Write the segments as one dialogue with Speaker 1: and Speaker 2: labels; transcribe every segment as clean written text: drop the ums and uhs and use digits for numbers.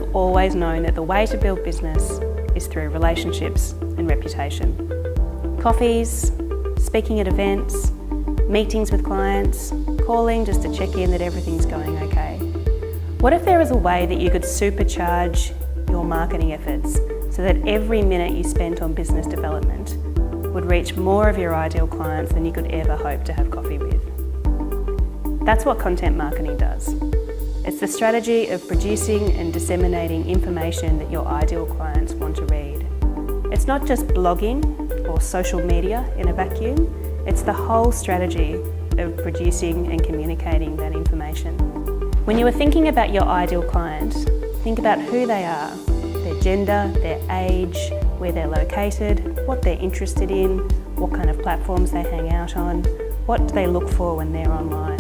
Speaker 1: have always known that the way to build business is through relationships and reputation. Coffees, speaking at events, meetings with clients, calling just to check in that everything's going okay. What if there was a way that you could supercharge your marketing efforts so that every minute you spent on business development would reach more of your ideal clients than you could ever hope to have coffee with? That's what content marketing does. It's the strategy of producing and disseminating information that your ideal clients want to read. It's not just blogging or social media in a vacuum, it's the whole strategy of producing and communicating that information. When you are thinking about your ideal client, think about who they are, their gender, their age, where they're located, what they're interested in, what kind of platforms they hang out on, what do they look for when they're online.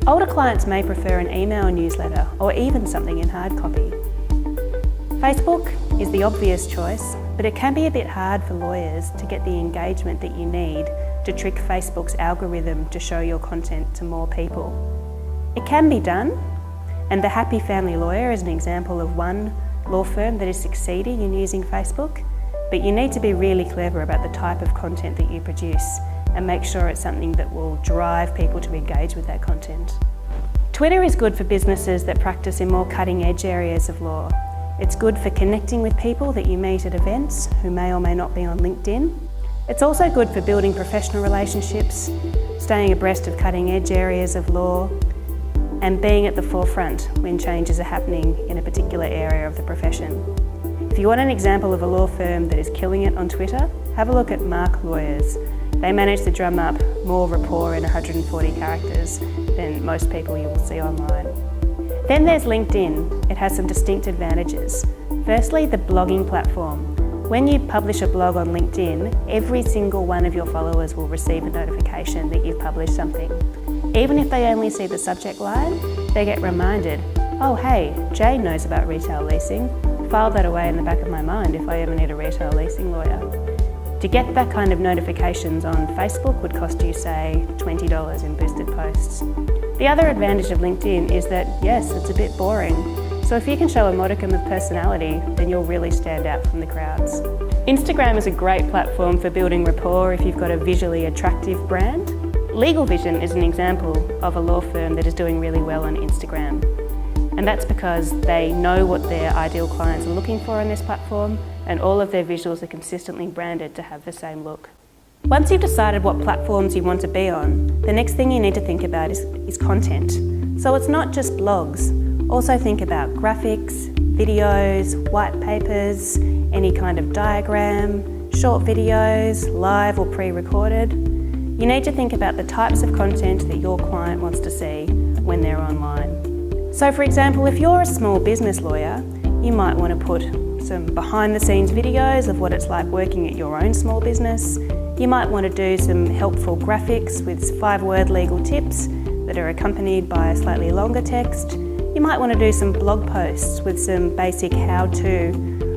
Speaker 1: Older clients may prefer an email newsletter or even something in hard copy. Facebook is the obvious choice, but it can be a bit hard for lawyers to get the engagement that you need to trick Facebook's algorithm to show your content to more people. It can be done, and the Happy Family Lawyer is an example of one law firm that is succeeding in using Facebook, but you need to be really clever about the type of content that you produce and make sure it's something that will drive people to engage with that content. Twitter is good for businesses that practice in more cutting-edge areas of law. It's good for connecting with people that you meet at events who may or may not be on LinkedIn. It's also good for building professional relationships, staying abreast of cutting-edge areas of law, and being at the forefront when changes are happening in a particular area of the profession. If you want an example of a law firm that is killing it on Twitter, have a look at Mark Lawyers. They manage to drum up more rapport in 140 characters than most people you will see online. Then there's LinkedIn. It has some distinct advantages. Firstly, the blogging platform. When you publish a blog on LinkedIn, every single one of your followers will receive a notification that you've published something. Even if they only see the subject line, they get reminded, oh hey, Jane knows about retail leasing. File that away in the back of my mind if I ever need a retail leasing lawyer. To get that kind of notifications on Facebook would cost you, say, $20 in boosted posts. The other advantage of LinkedIn is that, yes, it's a bit boring. So if you can show a modicum of personality, then you'll really stand out from the crowds. Instagram is a great platform for building rapport if you've got a visually attractive brand. Legal Vision is an example of a law firm that is doing really well on Instagram. And that's because they know what their ideal clients are looking for on this platform, and all of their visuals are consistently branded to have the same look. Once you've decided what platforms you want to be on, the next thing you need to think about is content. So it's not just blogs. Also think about graphics, videos, white papers, any kind of diagram, short videos, live or pre-recorded. You need to think about the types of content that your client wants to see when they're online. So for example, if you're a small business lawyer, you might want to put some behind-the-scenes videos of what it's like working at your own small business. You might want to do some helpful graphics with 5-word legal tips that are accompanied by a slightly longer text. You might want to do some blog posts with some basic how-to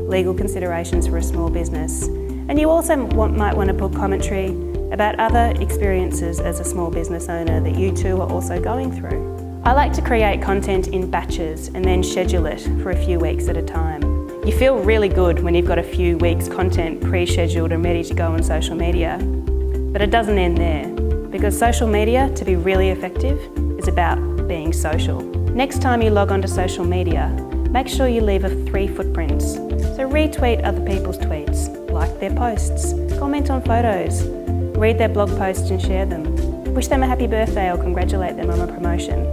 Speaker 1: legal considerations for a small business. And you also might want to put commentary about other experiences as a small business owner that you too are also going through. I like to create content in batches and then schedule it for a few weeks at a time. You feel really good when you've got a few weeks content pre-scheduled and ready to go on social media. But it doesn't end there, because social media, to be really effective, is about being social. Next time you log onto social media, make sure you leave 3 footprints. So retweet other people's tweets, like their posts, comment on photos, read their blog posts and share them. Wish them a happy birthday or congratulate them on a promotion.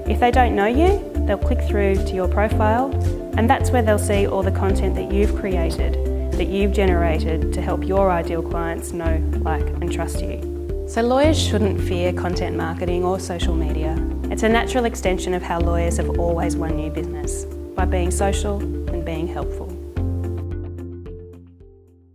Speaker 1: If they don't know you, they'll click through to your profile, and that's where they'll see all the content that you've created, that you've generated to help your ideal clients know, like, and trust you. So lawyers shouldn't fear content marketing or social media. It's a natural extension of how lawyers have always won new business, by being social and being helpful.